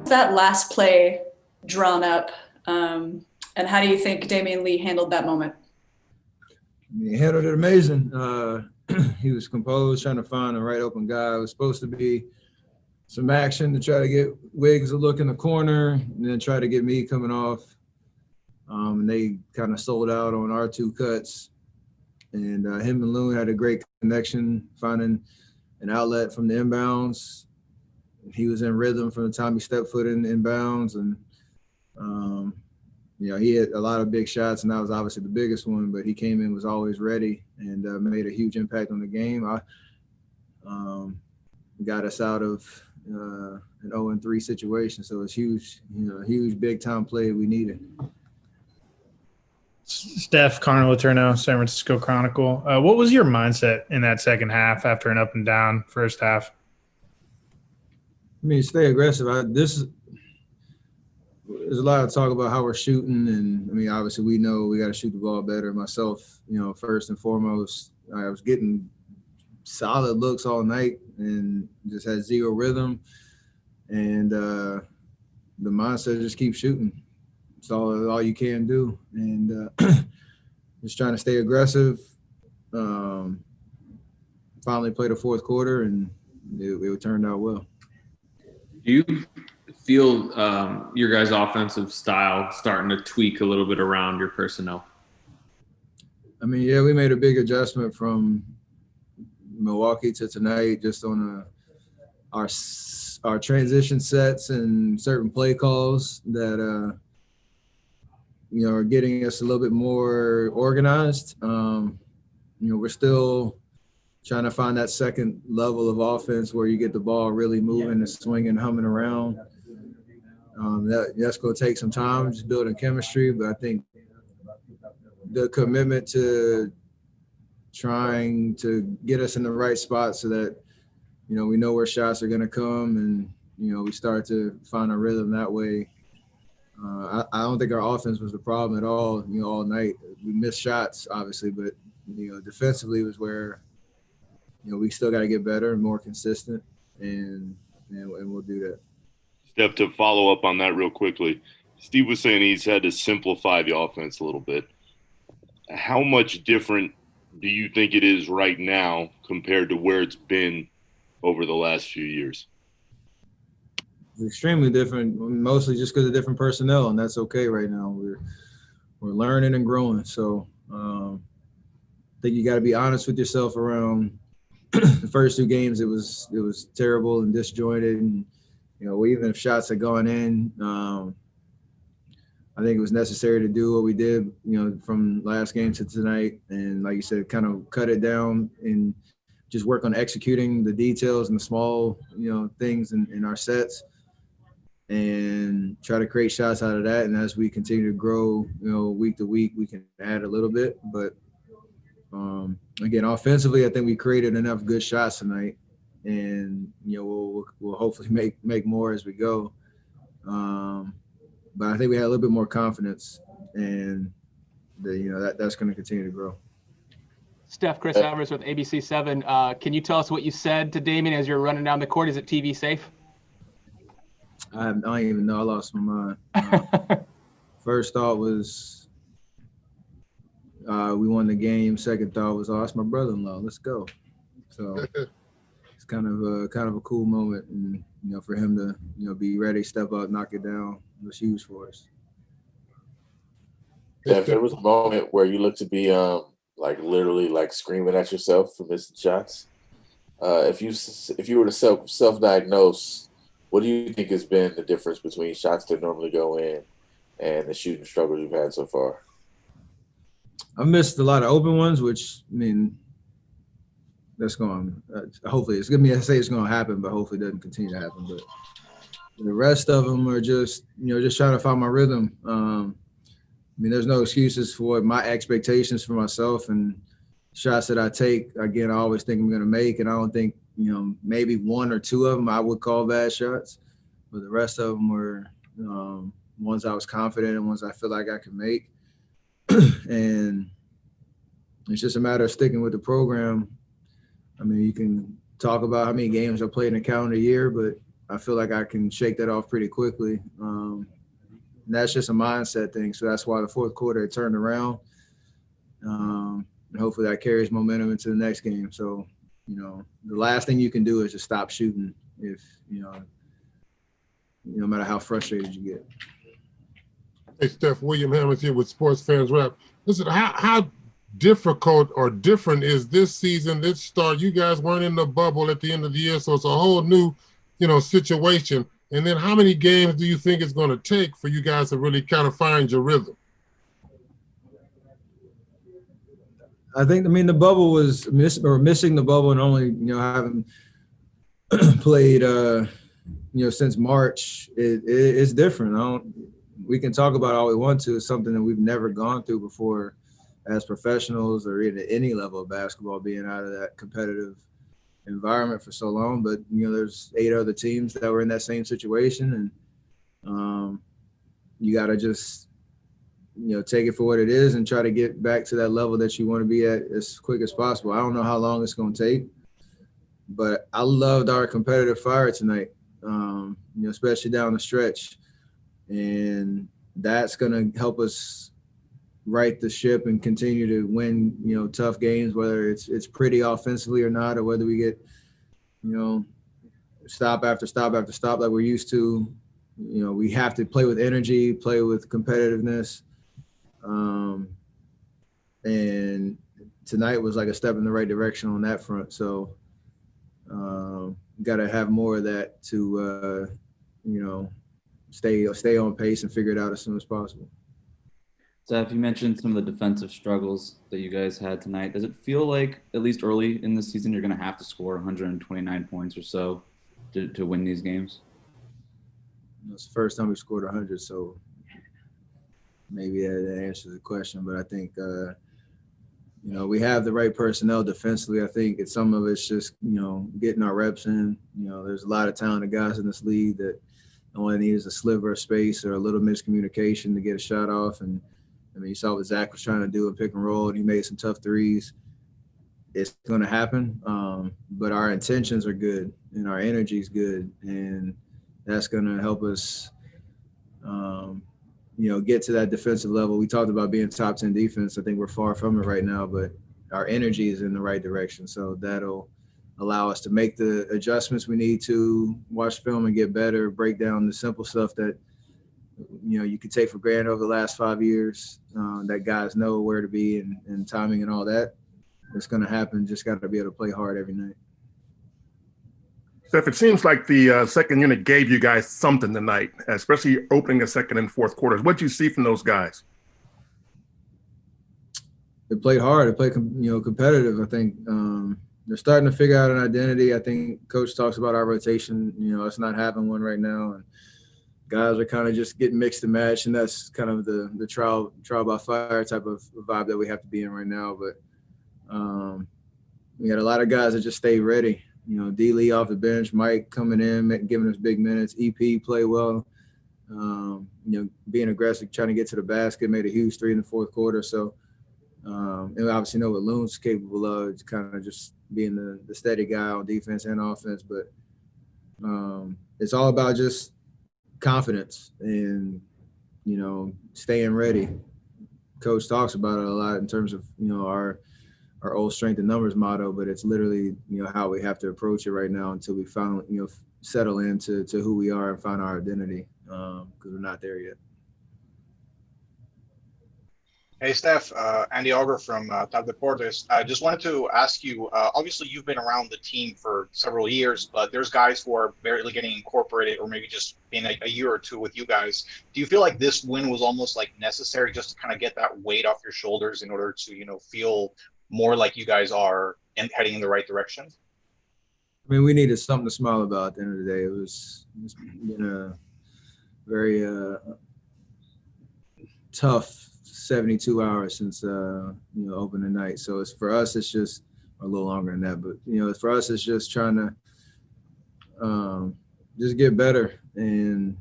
that last play drawn up? And how do you think Damion Lee handled that moment? He handled it amazing. He was composed, trying to find the right open guy. It was supposed to be some action to try to get Wiggs a look in the corner and then try to get me coming off. And they kind of sold out on our two cuts. And him and Loon had a great connection, finding an outlet from the inbounds. He was in rhythm from the time he stepped foot in inbounds. And, he had a lot of big shots, and that was obviously the biggest one, but he came in, was always ready, and made a huge impact on the game. Got us out of an 0-3 situation, so it's huge, huge big-time play we needed. Steph, Connor Letourneau, San Francisco Chronicle. What was your mindset in that second half after an up and down first half? I mean, stay aggressive. There's a lot of talk about how we're shooting, and I mean, obviously we know we got to shoot the ball better. Myself, first and foremost, I was getting solid looks all night and just had zero rhythm. And the mindset just keep shooting. It's all you can do, and just trying to stay aggressive. Finally played the fourth quarter, and it turned out well. Do you feel your guys' offensive style starting to tweak a little bit around your personnel? I mean, yeah, we made a big adjustment from Milwaukee to tonight, just on our transition sets and certain play calls that are getting us a little bit more organized. We're still trying to find that second level of offense where you get the ball really moving and swinging, humming around. That's going to take some time, just building chemistry. But I think the commitment to trying to get us in the right spot so that, we know where shots are going to come and, we start to find a rhythm that way. I don't think our offense was the problem at all, all night. We missed shots, obviously, but, defensively was where, we still got to get better and more consistent, and we'll do that. Steph, to follow up on that real quickly, Steve was saying he's had to simplify the offense a little bit. How much different do you think it is right now compared to where it's been over the last few years? It's extremely different, mostly just because of different personnel, and that's okay right now. We're learning and growing, so I think you got to be honest with yourself around the first two games. It was terrible and disjointed, and even if shots had gone in, I think it was necessary to do what we did, from last game to tonight. And like you said, kind of cut it down and just work on executing the details and the small, things in our sets and try to create shots out of that. And as we continue to grow, week to week, we can add a little bit. But again, offensively, I think we created enough good shots tonight. And we'll hopefully make more as we go, but I think we had a little bit more confidence, and that's going to continue to grow. Steph, Chris Evers with ABC7. Can you tell us what you said to Damion as you're running down the court? Is it TV safe? I don't even know. I lost my mind. First thought was we won the game. Second thought was, oh, that's my brother-in-law. Let's go. So. Kind of a cool moment, and for him to be ready, step up, knock it down, it was huge for us. Yeah, if there was a moment where you looked to be literally screaming at yourself for missing shots, if you were to self-diagnose, what do you think has been the difference between shots that normally go in and the shooting struggle you've had so far? I missed a lot of open ones, which that's going hopefully it's going to say it's going to happen, but hopefully it doesn't continue to happen. But the rest of them are just trying to find my rhythm. There's no excuses for my expectations for myself, and shots that I take, again, I always think I'm going to make, and I don't think, maybe one or two of them I would call bad shots, but the rest of them were ones I was confident in, ones I feel like I can make. And it's just a matter of sticking with the program. You can talk about how many games I played in a calendar year, but I feel like I can shake that off pretty quickly. And that's just a mindset thing. So that's why the fourth quarter it turned around. And hopefully that carries momentum into the next game. So, the last thing you can do is just stop shooting if, no matter how frustrated you get. Hey, Steph, William Hammonds here with Sports Fans Rap. Listen, how difficult or different is this season, this start? You guys weren't in the bubble at the end of the year, so it's a whole new, situation. And then how many games do you think it's going to take for you guys to really kind of find your rhythm? I think, the bubble was missing the bubble and only, having played, since March. It's different. We can talk about all we want to. It's something that we've never gone through before as professionals or at any level of basketball, being out of that competitive environment for so long. But, there's 8 other teams that were in that same situation. And you got to just, take it for what it is and try to get back to that level that you want to be at as quick as possible. I don't know how long it's going to take, but I loved our competitive fire tonight, especially down the stretch. And that's going to help us right the ship and continue to win, tough games, whether it's pretty offensively or not, or whether we get, stop after stop after stop like we're used to. We have to play with energy, play with competitiveness. And tonight was like a step in the right direction on that front. So got to have more of that to, stay on pace and figure it out as soon as possible. Steph, you mentioned some of the defensive struggles that you guys had tonight. Does it feel like, at least early in the season, you're going to have to score 129 points or so to win these games? It's the first time we scored 100, so maybe that answers the question. But I think, we have the right personnel defensively. I think some of it's just, getting our reps in. There's a lot of talented guys in this league that all they need is a sliver of space or a little miscommunication to get a shot off. And, you saw what Zach was trying to do in pick and roll, and he made some tough threes. It's going to happen, but our intentions are good and our energy is good, and that's going to help us, get to that defensive level. We talked about being top 10 defense. I think we're far from it right now, but our energy is in the right direction. So that'll allow us to make the adjustments we need to, watch film and get better, break down the simple stuff that, you could take for granted over the last 5 years, that guys know where to be and timing and all that. It's going to happen. Just got to be able to play hard every night. Steph, it seems like the second unit gave you guys something tonight, especially opening the second and fourth quarters. What do you see from those guys? They played hard. They played, competitive. I think they're starting to figure out an identity. I think Coach talks about our rotation. It's not having one right now, and guys are kind of just getting mixed and matched, and that's kind of the trial by fire type of vibe that we have to be in right now. But we got a lot of guys that just stay ready. D. Lee off the bench, Mike coming in, giving us big minutes. EP play well. Being aggressive, trying to get to the basket, made a huge 3 in the fourth quarter. So, and we obviously know what Loon's capable of. It's kind of just being the steady guy on defense and offense. But it's all about just confidence and, staying ready. Coach talks about it a lot in terms of, our old strength and numbers motto, but it's literally, how we have to approach it right now until we finally, settle into who we are and find our identity, because we're not there yet. Hey, Steph, Andy Auger from Top Deportes. I just wanted to ask you, obviously you've been around the team for several years, but there's guys who are barely getting incorporated or maybe just being a year or two with you guys. Do you feel like this win was almost like necessary just to kind of get that weight off your shoulders in order to, feel more like you guys are heading in the right direction? We needed something to smile about at the end of the day. It's been a very tough 72 hours since opening night. So it's for us, it's just a little longer than that. But for us, it's just trying to just get better. And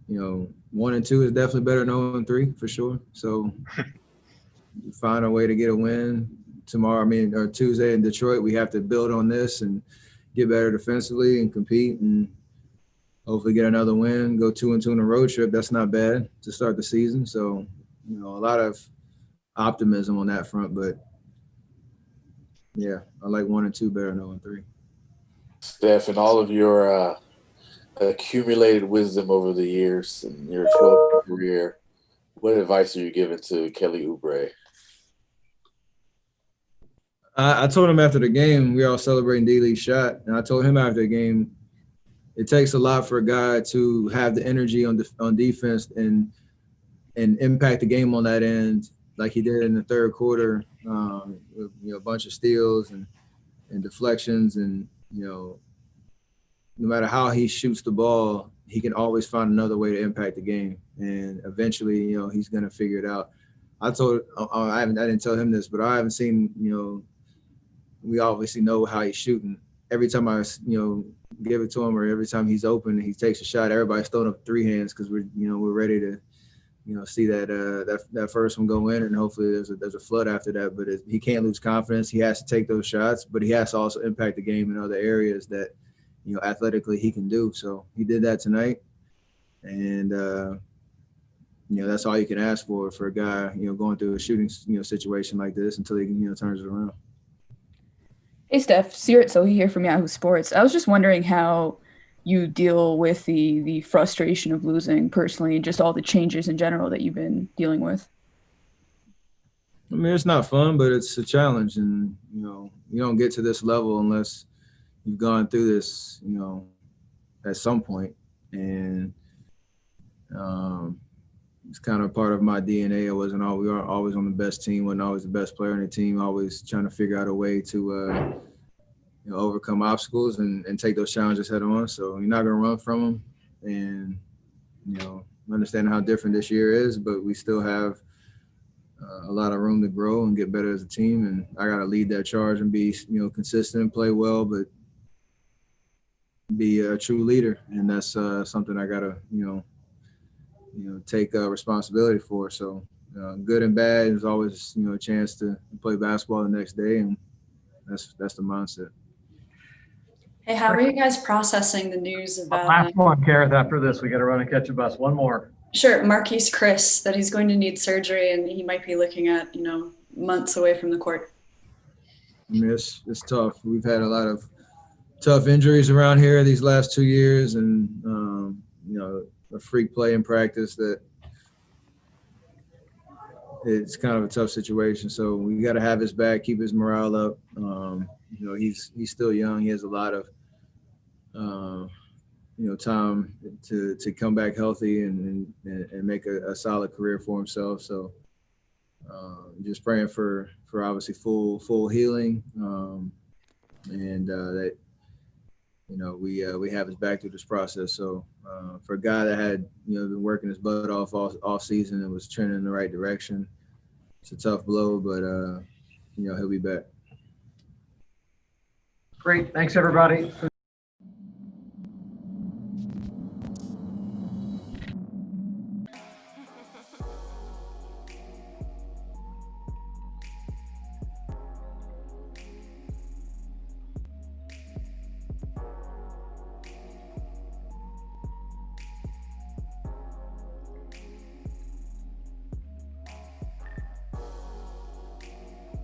1 and 2 is definitely better than 0 and 3 for sure. So find a way to get a win tomorrow. Or Tuesday in Detroit. We have to build on this and get better defensively and compete and hopefully get another win, go 2-2 on a road trip. That's not bad to start the season. So, a lot of optimism on that front, but yeah, I like 1-2 better than 0-3. Steph, and all of your accumulated wisdom over the years in your 12 career, what advice are you giving to Kelly Oubre? I told him after the game, we all celebrating D-League shot, and I told him after the game, it takes a lot for a guy to have the energy on defense and impact the game on that end, like he did in the third quarter, with a bunch of steals and deflections, and no matter how he shoots the ball, he can always find another way to impact the game, and eventually, he's gonna figure it out. I didn't tell him this, but I haven't seen, we obviously know how he's shooting. Every time I, give it to him, or every time he's open and he takes a shot, everybody's throwing up 3 hands because we're ready to, see that first one go in, and hopefully there's a flood after that. But he can't lose confidence. He has to take those shots, but he has to also impact the game in other areas that, athletically he can do. So he did that tonight, and that's all you can ask for a guy, going through a shooting, situation like this until he, turns it around. Hey, Steph, Sirit Sohi here from Yahoo Sports. I was just wondering how you deal with the frustration of losing personally, and just all the changes in general that you've been dealing with. I mean, it's not fun, but it's a challenge, and you don't get to this level unless you've gone through this, at some point, and it's kind of part of my DNA. We weren't always on the best team, wasn't always the best player on the team, always trying to figure out a way to overcome obstacles and take those challenges head on. So you're not going to run from them, and understanding how different this year is, but we still have a lot of room to grow and get better as a team. And I got to lead that charge and be consistent and play well, but be a true leader. And that's something I got to take responsibility for. So good and bad, there's always a chance to play basketball the next day, and that's the mindset. Hey, how are you guys processing the news about last one, Gareth? After this, we got to run and catch a bus. One more. Sure, Marquise Chris, that he's going to need surgery and he might be looking at months away from the court? I mean, it's tough. We've had a lot of tough injuries around here these last 2 years, and a freak play in practice that it's kind of a tough situation. So we got to have his back, keep his morale up. He's still young. He has a lot of time to come back healthy and make a solid career for himself. So just praying for obviously full healing, and that we have his back through this process. So for a guy that had been working his butt off all season and was trending in the right direction, it's a tough blow, but he'll be back. Great. Thanks, everybody.